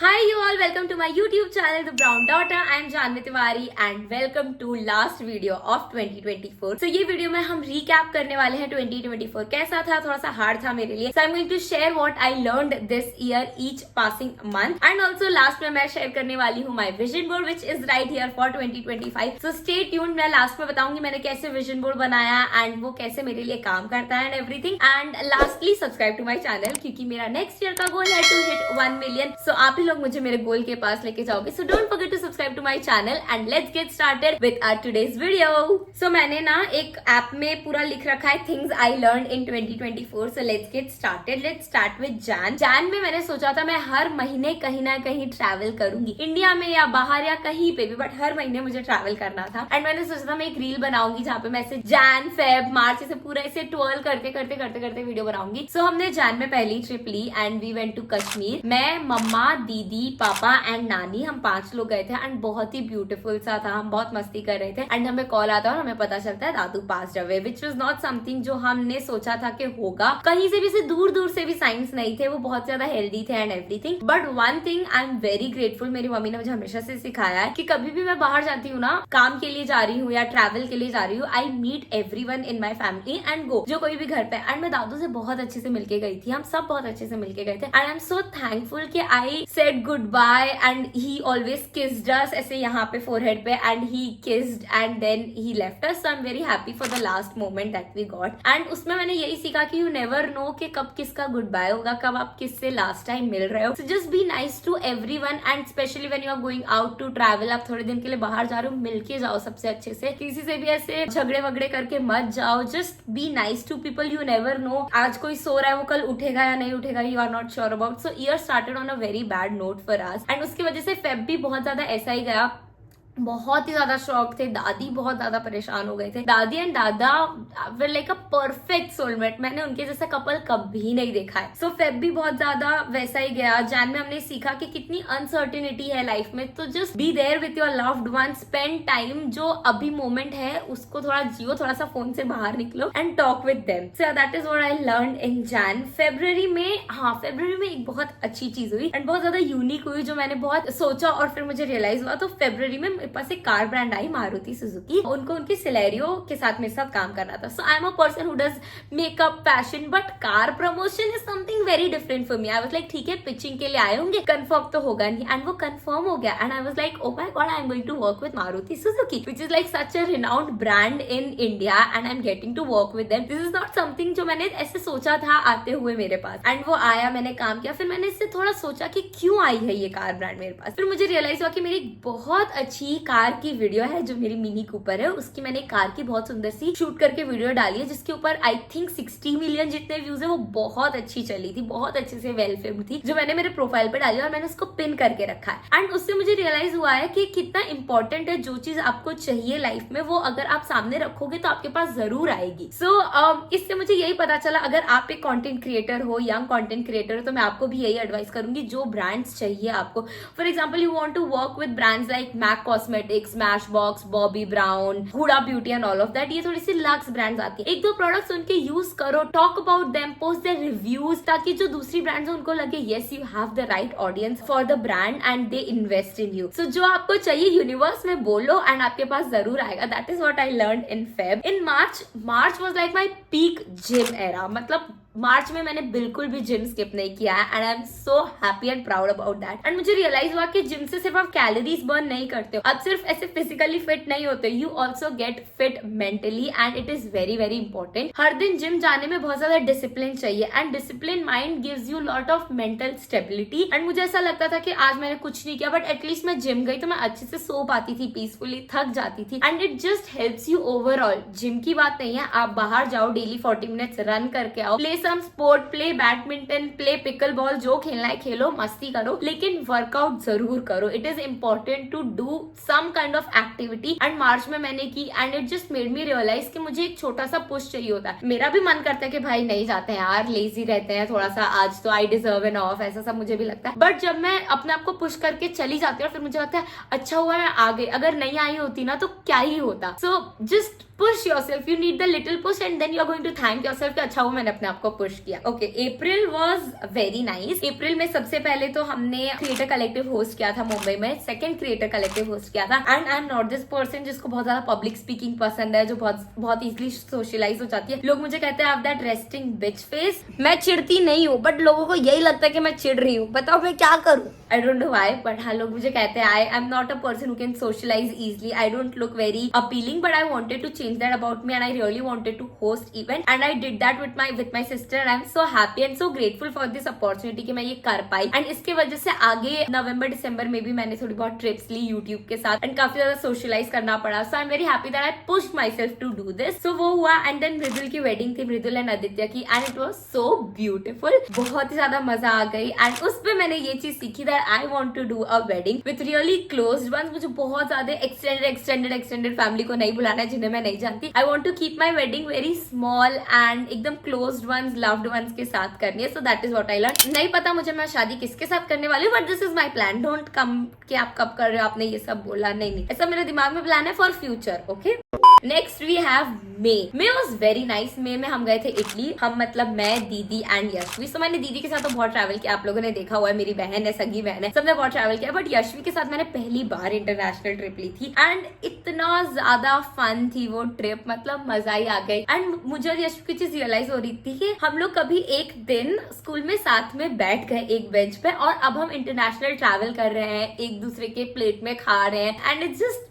Hi you all, welcome to my YouTube channel The Brown Daughter. I am Janvi Tiwari and welcome to last video of 2024. So ये video में हम recap करने वाले हैं 2024 कैसा था, थोड़ा सा हार्ड था मेरे लिए. So I'm going to share what I learned this year each passing month and also last में मैं share करने वाली हूँ my vision board which is right here for 2025. So stay tuned. मैं last में बताऊंगी मैंने कैसे vision board बनाया and वो कैसे मेरे लिए काम करता है and everything. And lastly subscribe to my channel क्योंकि मेरा next year का goal है to hit 1 million. So आप लोग मुझे मेरे गोल के पास लेके जाओगे. So don't forget to subscribe to my channel and let's get started with our today's video. So मैंने ना एक ऐप में पूरा लिख रखा है things I learned in 2024. So let's get started. Let's start with Jan में मैंने सोचा था मैं हर महीने कहीं ना कहीं ट्रैवल करूंगी, इंडिया में या बाहर या कहीं पे भी, बट हर महीने मुझे ट्रैवल करना था. एंड मैंने सोचा था मैं एक रील बनाऊंगी जहाँ पे मैं ऐसे जैन फेब मार्च से पूरा ऐसे ट्वेल्व करते वीडियो बनाऊंगी. सो हमने जैन में पहली ट्रिप ली and we went to Kashmir. मैं, मम्मा, दीदी, पापा एंड नानी, हम 5 लोग गए थे एंड बहुत ही ब्यूटीफुल सा था. हम बहुत मस्ती कर रहे थे एंड हमें कॉल आता है और हमें पता चलता है Dadu passed away, which was not something जो हमने सोचा था कि होगा. कहीं से भी दूर से भी साइंस नहीं थे, वो बहुत ज्यादा हेल्दी थे and everything. But one thing I am very grateful, मेरी मम्मी ने मुझे हमेशा से सिखाया है कि कभी भी मैं बाहर जाती हूँ ना, काम के लिए जा रही हूँ या ट्रैवल के लिए जा रही हूँ, I meet everyone in my family and go, जो कोई भी घर पे. एंड मैं दादू से बहुत अच्छे से मिलके गई थी, हम सब बहुत अच्छे से मिलके गए थे and I am so thankful कि I said goodbye and he always kissed us ऐसे यहाँ पे फोरहेड पे and he kissed and then he left us. So I am very happy for the last moment that we got. And उसमें मैंने यही सीखा कि you never no कि कब किसका गुड बाय होगा, कब आप किससे लास्ट टाइम मिल रहे हो. So just be nice to everyone and specially when you are going out to travel, आप थोड़े दिन के लिए बाहर जा रहे हो, मिलके जाओ सबसे अच्छे से, किसी से भी ऐसे झगड़े वगड़े करके मत जाओ. Just be nice to people. You never know आज कोई सो रहा है वो कल उठेगा या नहीं उठेगा, you are not sure about. So year started on a very bad note for us and उसकी वजह से फेब भी बहुत ज्यादा ऐसा ही गया. बहुत ही ज्यादा शौक थे. दादी बहुत ज्यादा परेशान हो गए थे. दादी एंड दादा were like a perfect soulmate. मैंने उनके जैसा कपल कभी नहीं देखा है. सो फेब भी बहुत ज्यादा वैसा ही गया. जैन में हमने सीखा कि कितनी अनसर्टिनिटी है लाइफ में, तो just be there with your loved one, spend time. जो अभी मोमेंट है उसको थोड़ा जियो, थोड़ा सा फोन से बाहर निकलो and talk with them. So that is what I learn in Jain. February में एक बहुत अच्छी चीज हुई एंड बहुत ज्यादा यूनिक हुई जो मैंने बहुत सोचा और फिर मुझे रियलाइज हुआ. तो फेब्रुअरी में पास एक car brand I Maruti Suzuki. उनको उनके सिलेरियो के साथ मेरे साथ काम करना था. So I am a person who does makeup fashion but car promotion is something very different for me. I was like ठीक है पिचिंग के लिए आए होंगे, कंफर्म तो होगा नहीं. एंड वो कंफर्म हो गया and I was like oh my God, I am going to work with Maruti Suzuki which is like such a renowned brand in India and I am getting to work with them. This is not something जो मैंने ऐसे सोचा था आते हुए मेरे पास. And वो आया, मैंने काम किया. फिर मैंने इससे थोड़ा सोचा कि क्यों आई है ये कार ब्रांड मेरे पास. फिर मुझे रियलाइज हुआ कि मेरी बहुत अच्छी कार की वीडियो है जो मेरी मिनी कूपर है, उसकी मैंने कार की बहुत सुंदर सी शूट करके वीडियो डाली है जिसके ऊपर आई थिंक 60 मिलियन जितने व्यूज है. वो बहुत अच्छी चली थी, बहुत अच्छे से वेल फिल्म थी, जो मैंने मेरे प्रोफाइल पे डाली और मैंने उसको पिन करके रखा है. एंड उससे मुझे रियलाइज हुआ है कि कितना इंपॉर्टेंट है जो चीज आपको चाहिए लाइफ में वो अगर आप सामने रखोगे तो आपके पास जरूर आएगी. सो इससे मुझे यही पता चला अगर आप एक कंटेंट क्रिएटर हो, यंग कंटेंट क्रिएटर हो, तो मैं आपको भी यही एडवाइस करूंगी जो ब्रांड्स चाहिए आपको. For example you want to work with brands like MAC cosmetics, Smashbox, Bobbi Brown, Huda Beauty and all of that. ये थोड़ी सी लक्स ब्रांड्स आती है. एक दो प्रोडक्ट्स उनके यूज करो, talk about them, post their reviews, ताकि जो दूसरी ब्रांड्स है उनको लगे yes you have the right audience for the brand and they invest in you. So जो आपको चाहिए यूनिवर्स में बोलो एंड आपके पास जरूर आएगा. That is what I learn in Feb. In March was like my peak gym era. मतलब मार्च में मैंने बिल्कुल भी जिम स्किप नहीं किया है and I am so happy and proud about that. And मुझे रियलाइज हुआ कि जिम से सिर्फ आप कैलोरीज बर्न नहीं करते हो, आप सिर्फ ऐसे फिजिकली फिट नहीं होते, you also get fit mentally and it is very very important. हर दिन जिम जाने में बहुत ज्यादा डिसिप्लिन चाहिए and discipline mind gives you lot of mental stability. And मुझे ऐसा लगता था कि आज मैंने कुछ नहीं किया बट एटलीस्ट मैं जिम गई तो मैं अच्छे से सो पाती थी, पीसफुली, थक जाती थी and it just helps you overall. Gym की बात नहीं है, आप बाहर जाओ, डेली 40 मिनट्स रन करके आओ, play some sport, play badminton, play pickleball, जो खेलना है खेलो, मस्ती करो, लेकिन वर्कआउट जरूर करो. It is important to do some kind of activity. And March में मैंने की and it just made me realise कि मुझे एक छोटा सा पुश चाहिए होता है. मेरा भी मन करता है कि भाई नहीं जाते हैं यार, लेजी रहते हैं थोड़ा सा, आज तो आई डिजर्व एन ऑफ, ऐसा सब मुझे भी लगता है. बट जब मैं अपने आप को पुश करके चली जाती हूँ फिर मुझे लगता है अच्छा हुआ मैं आ गई, अगर नहीं आई होती ना तो क्या ही होता. So just push yourself, you need the little push and then you are going to thank yourself कि अच्छा वो मैंने अपने आप को को पुश किया। Okay, April was very nice. April में सबसे पहले तो हमने क्रिएटर कलेक्टिव होस्ट किया था मुंबई में, सेकंड क्रिएटर कलेक्टिव होस्ट किया था। And I am not this person जिसको बहुत ज्यादा पब्लिक स्पीकिंग पसंद है, जो बहुत इजीली सोशलाइज हो जाती है। लोग मुझे कहते हैं आप दैट रेस्टिंग बिच फेस। मैं चिढ़ती नहीं हूँ, बट लोगों को यही लगता है कि मैं चिढ़ रही हूँ। बताओ मैं क्या करूँ? I don't know why, but हाँ, लोग मुझे कहते हैं I am not a person who can socialise easily. I don't look very appealing, but I wanted to change that about me and I really wanted to host event and I did that with my sister and I am so happy and so grateful for this opportunity कि मैं ये कर पाई। And इसके वजह से आगे नवंबर दिसंबर में भी मैंने थोड़ी बहुत ट्रिप्स ली यूट्यूब के साथ एंड काफी ज्यादा सोशलाइज करना पड़ा। So I am very happy that I pushed myself to do this. So वो हुआ एंड देन मृदुल की वेडिंग थी, मृदुल एंड आदित्य की, and it was so beautiful. बहुत ही ज्यादा मजा आ गई एंड उस पे मैंने ये चीज सीखी that I want to do a wedding with really closed ones. मुझे बहुत ज्यादा एक्सटेंडेड फैमिली को नहीं बुलाना है जिन्हें मैं नहीं जानती। I want to keep my wedding very small and एकदम क्लोज्ड वंस, लव्ड वंस के साथ करनी है। So that is what I learn. नहीं पता मुझे मैं शादी किसके साथ करने वाली हूँ, but this is my plan. Don't come कि आप कब कर रहे हो, आपने ये सब बोला। नहीं, ऐसा मेरे दिमाग में प्लान है for future. Okay, next we have May was very nice. May में हम गए थे इटली। हम मतलब मैं, दीदी एंड यशवी। सो मैंने दीदी के साथ तो बहुत ट्रैवल किया, आप लोगों ने देखा हुआ है, मेरी बहन है, सगी बहन है, सबने बहुत ट्रैवल किया। बट यशवी के साथ मैंने पहली बार इंटरनेशनल ट्रिप ली थी एंड इतना ज्यादा फन थी वो ट्रिप, मतलब मजा ही आ गई। एंड मुझे और यशवी की चीज रियलाइज हो रही थी कि हम लोग कभी एक दिन स्कूल में साथ में बैठ गए एक बेंच पे और अब हम इंटरनेशनल ट्रैवल कर रहे हैं, एक दूसरे के प्लेट में खा रहे हैं। And it's just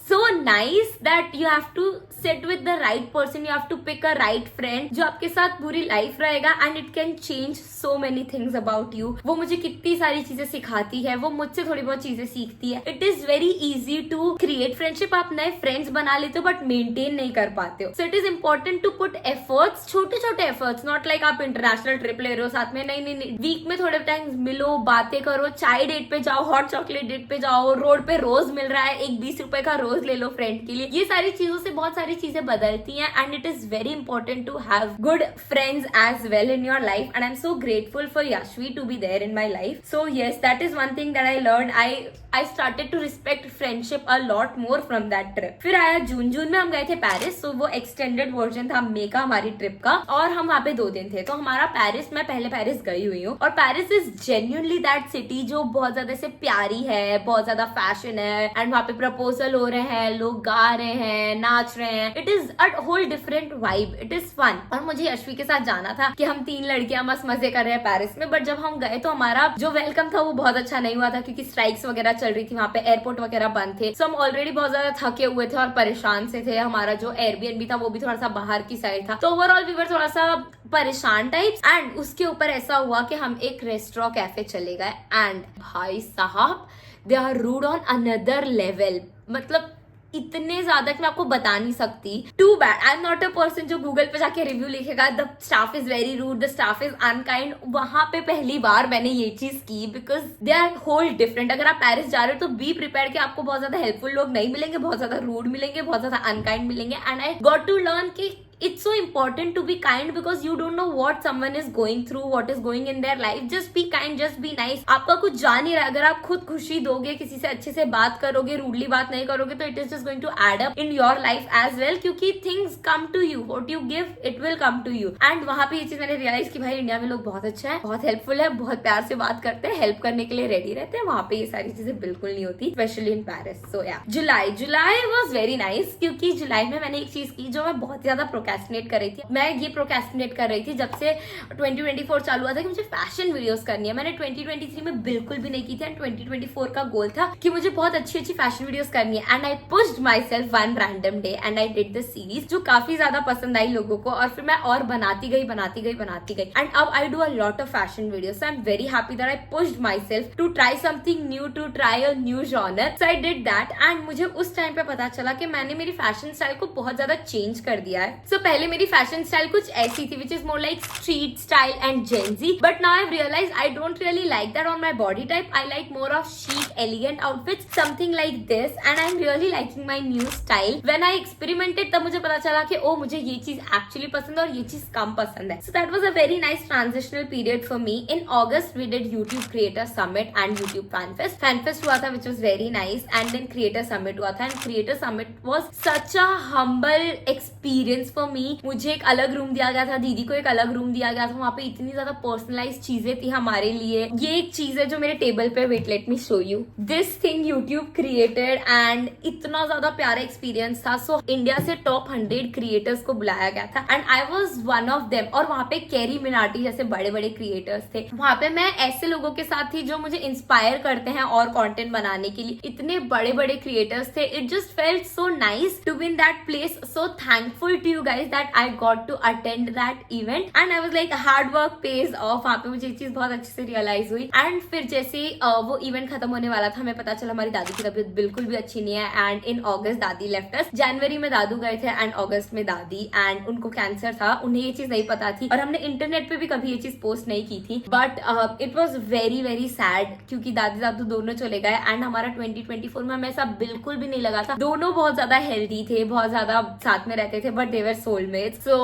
so nice that you have to sit with the right person, you have to pick a right friend जो आपके साथ पूरी लाइफ रहेगा and it can change so many things about you। वो मुझे कितनी सारी चीजें सिखाती है, वो मुझसे थोड़ी बहुत चीजें सीखती है। It is very easy to create friendship। आप नए फ्रेंड्स बना लेते हो बट मेंटेन नहीं कर पाते हो। So it is important to put efforts, छोटे छोटे efforts, not like आप इंटरनेशनल ट्रिप ले रहे हो साथ में। नहीं, वीक में थोड़े टाइम मिलो, बातें करो, चाय डेट पे जाओ, हॉट चॉकलेट डेट पे जाओ, रोड पे रोज मिल रहा है, एक 20 रुपए का रोज ले लो फ्रेंड के लिए। ये सारी चीजों से बहुत सारी चीजें बदलती हैं and it is very important to have good friends as well in your life and I am so grateful for Yashvi to be there in my life. So yes, that is one thing that I learn. I started to respect friendship a lot more from that trip. फिर आया जून में हम गए थे Paris. सो वो extended version था मे का हमारी ट्रिप का और हम वहाँ पे 2 दिन थे। तो हमारा पेरिस, मैं पहले पेरिस गई हुई हूँ और Paris is genuinely that city जो बहुत ज्यादा से प्यारी है, बहुत ज्यादा फैशन है एंड वहाँ पे प्रपोजल हो रहे हैं, लोग गा रहे हैं, नाच रहे हैं। It is a whole different vibe, it is fun. और मुझे यशवी के साथ जाना था कि हम 3 लड़कियां मस्त मजे कर रहे हैं पेरिस में। बट जब हम गए तो हमारा जो वेलकम था वो बहुत अच्छा नहीं हुआ था क्योंकि स्ट्राइक्स वगैरह चल रही थी, वहाँ पे एयरपोर्ट वगैरह बंद थे। सो हम ऑलरेडी बहुत ज्यादा थके हुए थे और परेशान से थे। हमारा जो एयरबीएनबी था वो भी थोड़ा सा बाहर की साइड था। तो ओवरऑल वी वर थोड़ा सा परेशान टाइप्स। एंड उसके ऊपर ऐसा हुआ कि हम एक रेस्टोरेंट कैफे चले गए एंड भाई साहब they are rude on another level. मतलब इतने ज्यादा कि मैं आपको बता नहीं सकती। Too bad, I am not a person जो गूगल पे जाके रिव्यू लिखेगा the staff is very rude, the staff is unkind. वहां पे पहली बार मैंने ये चीज की because they are whole different. अगर आप पेरिस जा रहे हो तो बी प्रिपेयर कि आपको बहुत ज्यादा हेल्पफुल लोग नहीं मिलेंगे, बहुत ज्यादा रूड मिलेंगे, बहुत ज्यादा अनकाइंड मिलेंगे। And I got to learn कि it's so important to be kind because you don't know what someone is going through, what is going in their life. Just be kind, just be nice. आपका कुछ जा नहीं रहा, अगर आप खुद खुशी दोगे, किसी से अच्छे से बात करोगे, रूडली बात नहीं करोगे तो it is just going to add up in your life as well क्योंकि things come to you, what you give it will come to you. And वहाँ पे ये चीज मैंने रियलाइज की भाई इंडिया में लोग बहुत अच्छे हैं, बहुत हेल्पफुल है, बहुत प्यार से बात करते हैं, हेल्प करने के लिए रेडी रहते हैं। वहाँ पे ये सारी चीजें बिल्कुल नहीं होती, स्पेशली इन पेरिस। सो या जुलाई वॉज वेरी नाइस क्योंकि जुलाई में मैंने एक चीज की जो मैं बहुत ज्यादा प्रोक्रेस्टिनेट कर रही थी। मैं ये प्रोक्रेस्टिनेट कर रही थी जब से 2024 चालू हुआ था कि मुझे फैशन वीडियोस करनी है। मैंने 2023 में बिल्कुल भी नहीं की थी एंड 2024 का गोल था कि मुझे बहुत अच्छी अच्छी फैशन वीडियोस करनी है। And I pushed my self one random day and I did this series जो काफी ज्यादा पसंद आई लोगों को और फिर मैं और बनाती गई एंड अब I do a lot of fashion videos. I am very happy that I pushed myself to try something new, to try a new genre. So I did that and मुझे उस time पे पता चला कि मैंने मेरी fashion style को बहुत ज्यादा चेंज कर दिया है। सो पहले मेरी फैशन स्टाइल कुछ ऐसी थी which is more like street style and Gen Z, but now I've realized I don't really like that on my body type. I like more of chic, elegant outfits, something like this, and I'm really liking my new style. When I experimented तब मुझे पता चला कि ओ मुझे ये चीज actually पसंद है और ये चीज कम पसंद है। So that was a very nice transitional period for me. In August we did YouTube Creator Summit and YouTube Fan Fest. Fan Fest हुआ था which was very nice, and then Creator Summit हुआ था and Creator Summit was such a humble experience for for me, मुझे एक अलग room दिया गया था, दीदी को एक अलग रूम दिया गया था, वहाँ पे इतनी ज्यादा पर्सनलाइज चीजें थी हमारे लिए। ये एक चीज है जो मेरे टेबल पे, wait let me show you, this thing YouTube created and इतना ज्यादा प्यारा एक्सपीरियंस था। सो इंडिया से टॉप 100 क्रिएटर्स को बुलाया गया था and I was one of them. और वहाँ पे कैरी मिनाटी जैसे बड़े बड़े क्रिएटर्स थे। वहाँ पे मैं ऐसे लोगों के साथ थी जो मुझे इंस्पायर करते हैं और कंटेंट बनाने के लिए। इतने बड़े बड़े क्रिएटर्स थे, it just felt so nice to be in that place. So thankful to you guys that I got to attend that event and I was like hard work pays off. वहाँ पे मुझे ये चीज बहुत अच्छे से realise हुई। And फिर जैसे वो इवेंट खत्म होने वाला था, हमें पता चला हमारी दादी की तबीयत बिल्कुल भी अच्छी नहीं है एंड इन अगस्त दादी लेफ्ट अस। जनवरी में दादू गए थे एंड अगस्त में दादी, एंड उनको कैंसर था। उन्हें ये चीज नहीं पता थी और हमने इंटरनेट पे भी कभी ये चीज पोस्ट नहीं की थी। But it was very very sad क्योंकि दादी दादू दोनों चले गए एंड हमारा 2024 में हमें ऐसा बिल्कुल भी नहीं लगा था। दोनों बहुत ज्यादा हेल्दी थे, बहुत ज्यादा साथ में रहते थे, बट दे वर सोलमेट्स। सो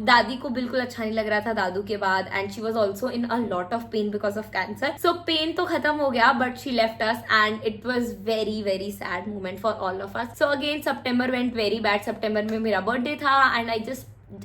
दादी को बिल्कुल अच्छा नहीं लग रहा था दादू के बाद and she was also in a lot of pain because of cancer. So pain तो खत्म हो गया but she left us and it was very very sad moment for all of us. So again September went very bad. सितंबर में मेरा birthday था and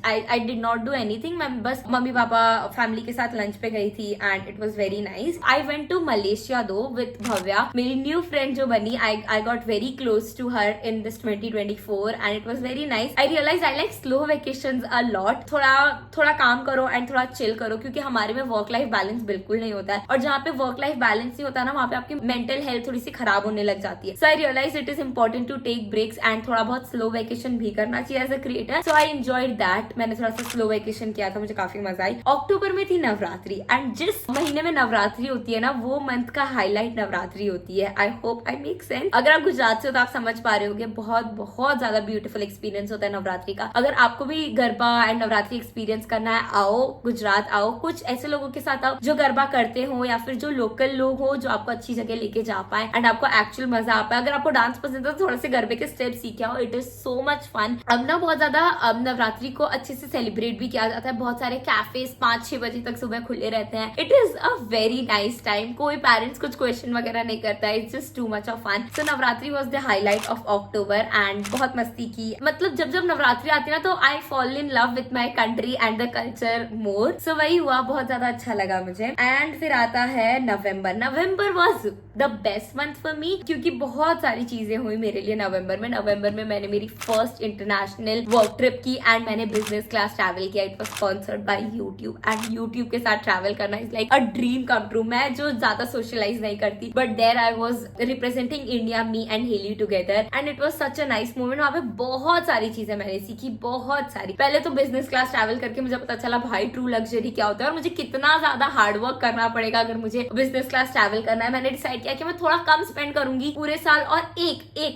I did not do anything. मैं बस मम्मी पापा फैमिली के साथ lunch पे गई थी and it was very nice. I went to Malaysia too with Bhavya, मेरी न्यू फ्रेंड जो बनी। I got very close to her in this 2024 and it was very nice. I realise I like slow vacations a lot. थोड़ा काम करो and थोड़ा chill करो क्योंकि हमारे में वर्क लाइफ बैलेंस बिल्कुल नहीं होता है और जहाँ पे वर्क लाइफ बैलेंस नहीं होता ना, वहाँ पे आपकी मेंटल हेल्थ थोड़ी सी खराब होने लग जाती है। So I realise it is important to take breaks and थोड़ा बहुत स्लो वेकेशन भी करना चाहिए as a creator. So I enjoyed that. मैंने थोड़ा सा स्लो वेकेशन किया था, मुझे काफी मजा आई। अक्टूबर में थी नवरात्रि एंड जिस महीने में नवरात्रि होती है ना, वो मंथ का हाईलाइट नवरात्रि होती है। I hope I make sense. अगर आप गुजरात से हो तो आप समझ पा रहे होगे, बहुत बहुत ज्यादा ब्यूटीफुल एक्सपीरियंस होता है नवरात्रि का। अगर आपको भी गरबा एंड नवरात्रि एक्सपीरियंस करना है, आओ गुजरात आओ, कुछ ऐसे लोगों के साथ आओ जो गरबा करते हो या फिर जो लोकल लोग हो जो आपको अच्छी जगह लेके जा पाए एंड आपको एक्चुअल मजा आ पाए। अगर आपको डांस पसंद है तो थोड़े से गरबे के स्टेप सीखे आओ, it is so much fun. अब ना बहुत ज्यादा नवरात्रि को अच्छे से सेलिब्रेट भी किया जाता है। बहुत सारे कैफेज 5-6 बजे तक सुबह खुले रहते हैं। It is a very nice time. कोई पेरेंट्स कुछ क्वेश्चन वगैरह नहीं करता है, it's just too much of fun. So Navratri was the highlight of October and बहुत मस्ती की। मतलब जब जब नवरात्रि आती है ना तो I fall in love with my country and the culture more. So वही हुआ, बहुत ज्यादा अच्छा लगा मुझे। एंड फिर आता है नवंबर। November was the best month for me क्योंकि बहुत सारी चीजें हुई मेरे लिए नवंबर में। नवंबर में मैंने मेरी फर्स्ट इंटरनेशनल वर्क ट्रिप की एंड मैंने बिजनेस क्लास ट्रैवल किया। It was sponsored by YouTube and YouTube के साथ ट्रैवल करना is like a dream come true. मैं जो ज्यादा सोशलाइज नहीं करती but there I was representing India, me and Haley together and it was such a nice moment. वहाँ पे बहुत सारी चीजें मैंने सीखी, बहुत सारी। पहले तो बिजनेस क्लास ट्रैवल करके मुझे पता चला भाई ट्रू लग्जरी क्या होता है और मुझे कितना ज्यादा हार्ड वर्क करना पड़ेगा अगर मुझे बिजनेस क्लास ट्रैवल करना है। मैंने डिसाइड किया कि मैं थोड़ा कम स्पेंड करूंगी पूरे साल और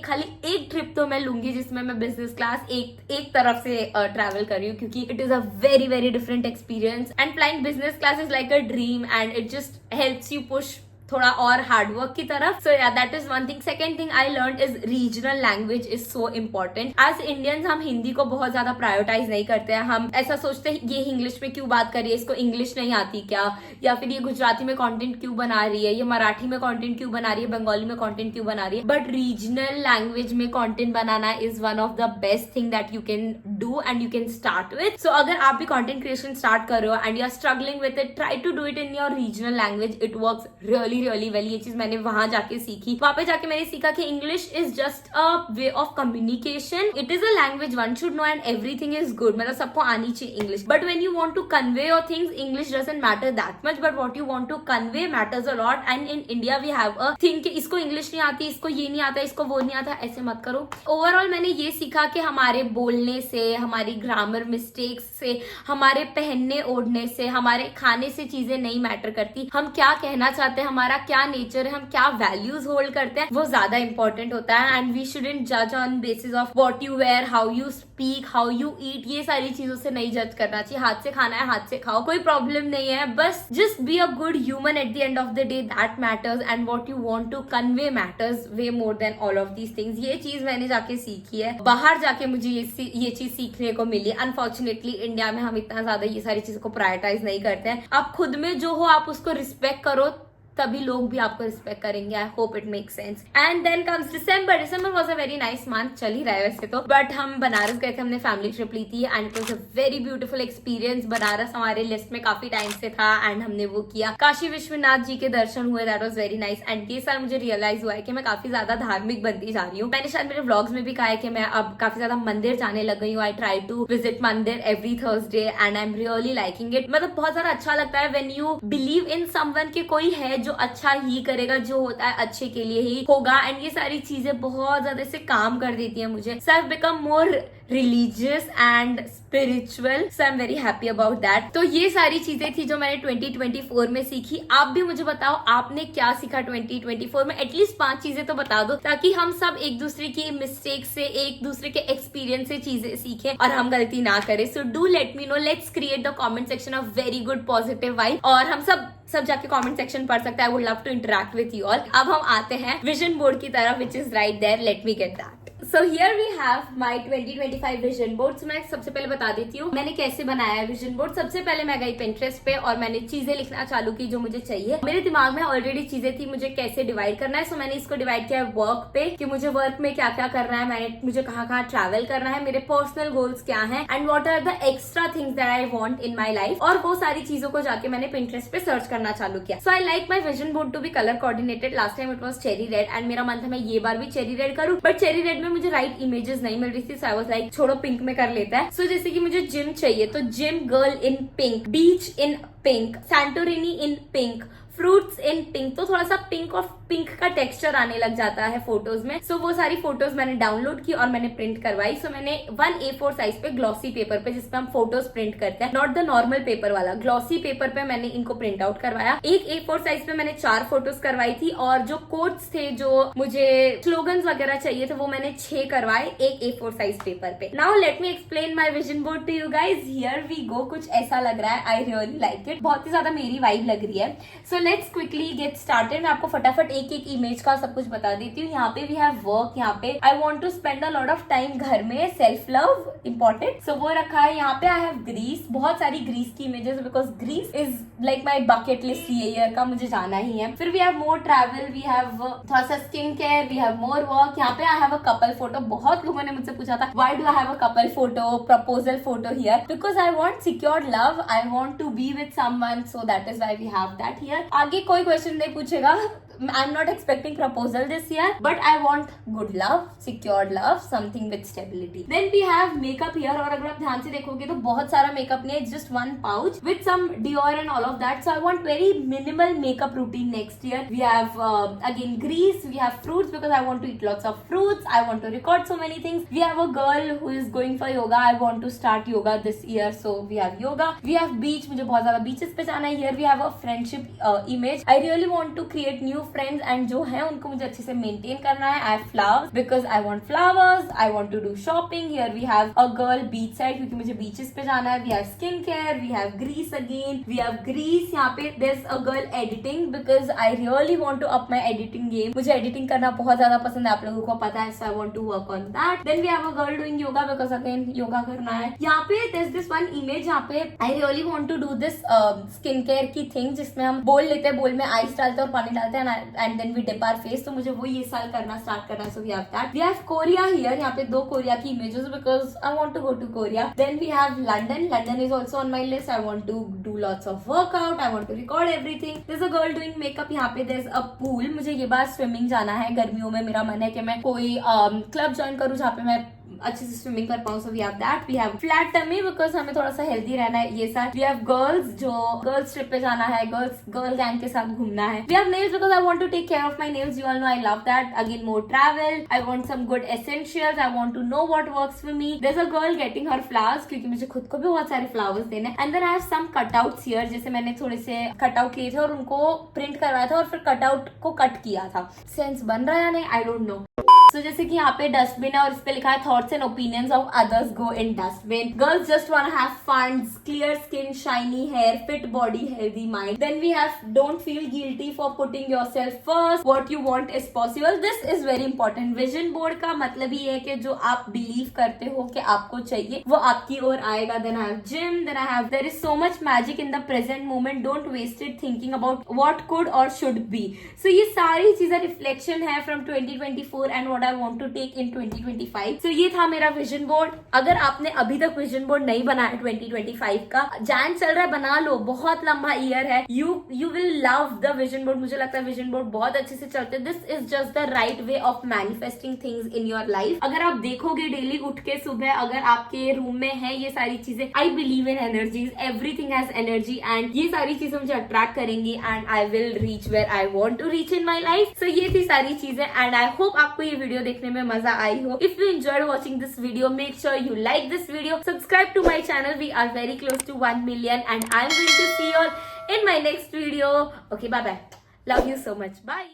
खाली एक ट्रिप तो मैं लूंगी जिसमें मैं बिजनेस क्लास एक तरफ से ट्रैवल कर रही हूँ क्योंकि it is a very very different experience and flying business class is like a dream and it just helps you push थोड़ा और हार्डवर्क की तरफ। So yeah that is one thing. Second thing I learn is regional language is so important. As Indians हम हिंदी को बहुत ज्यादा prioritise नहीं करते हैं। हम ऐसा सोचते हैं ये इंग्लिश में क्यों बात कर रही है, इसको इंग्लिश नहीं आती क्या, या फिर ये गुजराती में कंटेंट क्यों बना रही है, ये मराठी में कंटेंट क्यों बना रही है, बंगाली में कंटेंट क्यों बना रही है। बट रीजनल लैंग्वेज में कंटेंट बनाना is one of the best thing that you can do and you can start with. So अगर आप भी कंटेंट क्रिएशन स्टार्ट कर रहे हो and you are struggling with it, try to do it in your regional language. It works really really well. ये चीज मैंने वहां जाके सीखी। वहां पे जाके मैंने सीखा कि English is just a way of communication. It is a language one should know and everything is good. मतलब सबको आनी चाहिए English, but when you want to convey your things, English doesn't matter that much, but what you want to convey matters a lot. And in India we have a thing कि इसको English नहीं आती, इसको ये नहीं आता, इसको वो नहीं आता, ऐसे मत करो। ओवरऑल मैंने ये सीखा कि हमारे बोलने से, हमारी ग्रामर मिस्टेक्स से, हमारे पहनने ओढ़ने से, हमारे खाने से चीजें नहीं मैटर करती। हम क्या कहना चाहते हैं, हमारा क्या नेचर, हम क्या वैल्यूज होल्ड करते हैं, वो ज्यादा इंपॉर्टेंट होता है। एंड वी शुडंट जज on basis of what you wear, how you speak, how you eat. ये सारी चीजों से नहीं जज करना चाहिए। हाथ से खाना है, हाथ से खाओ, कोई प्रॉब्लम नहीं है। बस just be a good human at the end of the day, that matters and what you want to convey matters way more than all of these things. ये चीज मैंने जाके सीखी है। बाहर जाके मुझे ये चीज सीखने को मिली। अनफॉर्चुनेटली इंडिया में हम इतना ज्यादा ये सारी चीजों को प्रायोरिटाइज नहीं करते हैं। आप खुद में जो हो आप उसको रिस्पेक्ट करो, तभी लोग भी आपको रिस्पेक्ट करेंगे। I hope it make sense. And then comes December. December was a very nice month, चल ही रहा है वैसे तो, बट हम बनारस गए थे, हमने फैमिली ट्रिप ली थी and it was a very beautiful experience. Banaras हमारे लिस्ट में काफी टाइम से था एंड हमने वो किया। काशी विश्वनाथ जी के दर्शन हुए, that was very nice. And ये साल मुझे रियलाइज हुआ है कि मैं काफी ज्यादा धार्मिक बनती जा रही हूँ। मैंने शायद मेरे व्लॉग्स में भी कहा है कि मैं अब काफी ज्यादा मंदिर जाने लग गई हूँ। आई ट्राई टू विजिट मंदिर every Thursday and I am really liking it. मतलब बहुत ज्यादा अच्छा लगता है when you believe in someone कि कोई है जो अच्छा ही करेगा, जो होता है अच्छे के लिए ही होगा। एंड ये सारी चीजें बहुत ज्यादा से काम कर देती है मुझे। So I have become more religious and spiritual, so I am very happy about that. तो ये सारी चीजें थी जो मैंने 2024 में सीखी। आप भी मुझे बताओ आपने क्या सीखा 2024 में। एटलीस्ट 5 चीजें तो बता दो ताकि हम सब एक दूसरे की मिस्टेक से, एक दूसरे के एक्सपीरियंस से चीजें सीखें और हम गलती ना करें। So do let me know, let's create the comment section of very good positive vibe. और हम सब जाके कमेंट सेक्शन पढ़ सकते हैं। I would love to interact with you all. अब हम आते हैं विजन बोर्ड की तरफ, which is right there. Let me get that. So here we have my 2025 vision board. So मैं सबसे पहले बता देती हूँ मैंने कैसे बनाया है विजन बोर्ड। सबसे पहले मैं गई Pinterest पे और मैंने चीजें लिखना चालू की जो मुझे चाहिए। मेरे दिमाग में ऑलरेडी चीजें थी मुझे कैसे डिवाइड करना है। सो मैंने इसको डिवाइड किया वर्क पे कि मुझे वर्क में क्या क्या करना है, मुझे कहाँ ट्रैवल करना है, मेरे पर्सनल गोल्स क्या है and what are the extra things that I want in my life. और वो सारी चीजों को जाके मैंने Pinterest पे सर्च करना चालू किया। So I like my vision board to be colour coordinated. Last time it was cherry red and मेरा मन था मैं ये बार भी चेरी रेड करूँ, बट चेरी रेड में मुझे राइट इमेजेस नहीं मिल रही थी। सो आई वाज लाइक छोड़ो पिंक में कर लेता है। सो जैसे कि मुझे जिम चाहिए तो gym girl in pink, beach in pink, Santorini in pink, fruits in pink. तो थोड़ा सा पिंक और पिंक का टेक्सचर आने लग जाता है फोटोज में। सो वो सारी फोटोज मैंने डाउनलोड की और मैंने प्रिंट करवाई। सो मैंने 1 A4 साइज पे ग्लॉसी पेपर पे, जिसपे हम फोटोज प्रिंट करते हैं, नॉट द नॉर्मल पेपर वाला, ग्लॉसी पेपर पे मैंने इनको प्रिंट आउट करवाया। एक A4 साइज पे मैंने 4 फोटोज करवाई थी और जो कोट्स थे, जो मुझे स्लोगन्स वगैरह चाहिए थे, वो मैंने 6 करवाए एक A4 साइज पेपर पे। Now let me explain my vision board to you guys. Here we go. कुछ ऐसा लग रहा है। I really like it. बहुत ही ज्यादा मेरी वाइब लग रही है। So let's quickly get started. मैं आपको फटाफट एक एक इमेज का सब कुछ बता देती हूँ। यहाँ पे वी हैव वर्क। यहाँ पे I want to spend a lot of time घर में, सेल्फ लव इंपॉर्टेंट, सो वो रखा है। यहाँ पे आई हैव ग्रीस, बहुत सारी ग्रीस की images because Greece is like my bucket list ये ईयर का, मुझे जाना ही है। फिर we have more travel, we have थोड़ा सा skin care, we have more work. यहाँ पे I have a couple photo. बहुत लोगों ने मुझसे पूछा था why do I have a couple photo, proposal photo here, because I want secure love, I want to be with someone, so that is why we have that here. आगे कोई question नहीं पूछेगा। I'm not expecting proposal this year, but I want good love, secured love, something with stability. Then we have makeup here, और अगर आप ध्यान से देखोगे तो बहुत सारा मेकअप नहीं है, just one pouch with some Dior and all of that. So I want very minimal makeup routine next year. We have again grease, we have fruits because I want to eat lots of fruits. I want to record so many things. We have a girl who is going for yoga. I want to start yoga this year, so we have yoga. We have beach, मुझे बहुत ज्यादा beaches पे जाना है. Here we have a friendship image. I really want to create new friends and जो है उनको मुझे अच्छे से मेंटेन करना है. I have flowers because I want flowers. I want to do shopping. Here we have a girl beach side क्योंकि मुझे बीचेस पे जाना है. We have skin care. We have Greece again. We have Greece. यहाँ पे there is a girl editing because I really want to up my editing game. मुझे editing करना बहुत ज्यादा पसंद है, आप लोगों को पता है. So I want to work on that. Then we have a girl doing yoga because again yoga करना है. यहाँ पे there is this one image. यहाँ पे I really want to do this skin care की थिंग जिसमें हम बोल लेते हैं, बोल में आइस डालते हैं और पानी डालते हैं and then we dip our face. तो मुझे वो ये साल करना स्टार्ट करना है. So we have that. We have Korea here. यहाँ पे 2 कोरिया की images because I want to go to Korea. Then we have London. London is also on my list. I want to do lots of workout. I want to record everything. There is a girl doing makeup. यहाँ पे there is a pool. मुझे ये बार swimming जाना है. गर्मियों में मेरा मन है कि मैं कोई क्लब ज्वाइन करूँ जहाँ पे मैं अच्छे से स्विमिंग कर पाऊँ. So we have that. We have flat tummy because हमें थोड़ा सा हेल्दी रहना है ये साल. वी हैव गर्ल्स, जो गर्ल्स ट्रिप पे जाना है, गर्ल गैंग के साथ घूमना है. We have nails because I want to take care of my nails. You all know I love that. Again more travel. I want some good essentials. I want to know what works for me. There is a girl getting her flowers क्योंकि मुझे खुद को भी बहुत सारे flowers देने. And then I have some cutouts here. जैसे मैंने थोड़े से कटआउट किए थे और उनको प्रिंट करवाया था और फिर कटआउट को कट किया था. सेंस बन रहा है या नहीं आई डोंट नो. So, जैसे कि यहाँ पे डस्टबिन है और इस पे लिखा है thoughts and opinions of others go in dustbin. Girls just want to have fun, clear skin, shiny hair, fit body, healthy mind. Then we have don't feel guilty for putting yourself first. What you want is possible. This is very important. Vision board का मतलब ये है कि जो आप believe करते हो कि आपको चाहिए वो आपकी ओर आएगा. Then I have gym. Then I have there is so much magic in the present moment. Don't waste it thinking about what could or should be. So ये सारी चीजें रिफ्लेक्शन है from 2024 and what I want to take in 2025. So ये था मेरा vision board. अगर आपने अभी तक विजन बोर्ड नहीं बनाया 2025 का, जैन चल रहा है, बना लो. बहुत लंबा ईयर है. You will love the vision board. मुझे लगता है विजन बोर्ड बहुत अच्छे से चलते हैं. This is just the right way of manifesting things in your life. अगर आप देखोगे डेली उठ के सुबह, अगर आपके रूम में है ये सारी चीजें, I believe in energies. Everything has energy and ये सारी चीजें मुझे अट्रैक्ट करेंगी and I will reach where I want to reach in my life. So ये थी सारी चीजें एंड आई होप आपको ये वीडियो देखने में मजा आई हो. If you enjoyed watching this video, make sure you like this video, subscribe to my channel. We are very close to 1 million and I am going to see you all in my next video. Okay, bye bye. Love you so much. Bye.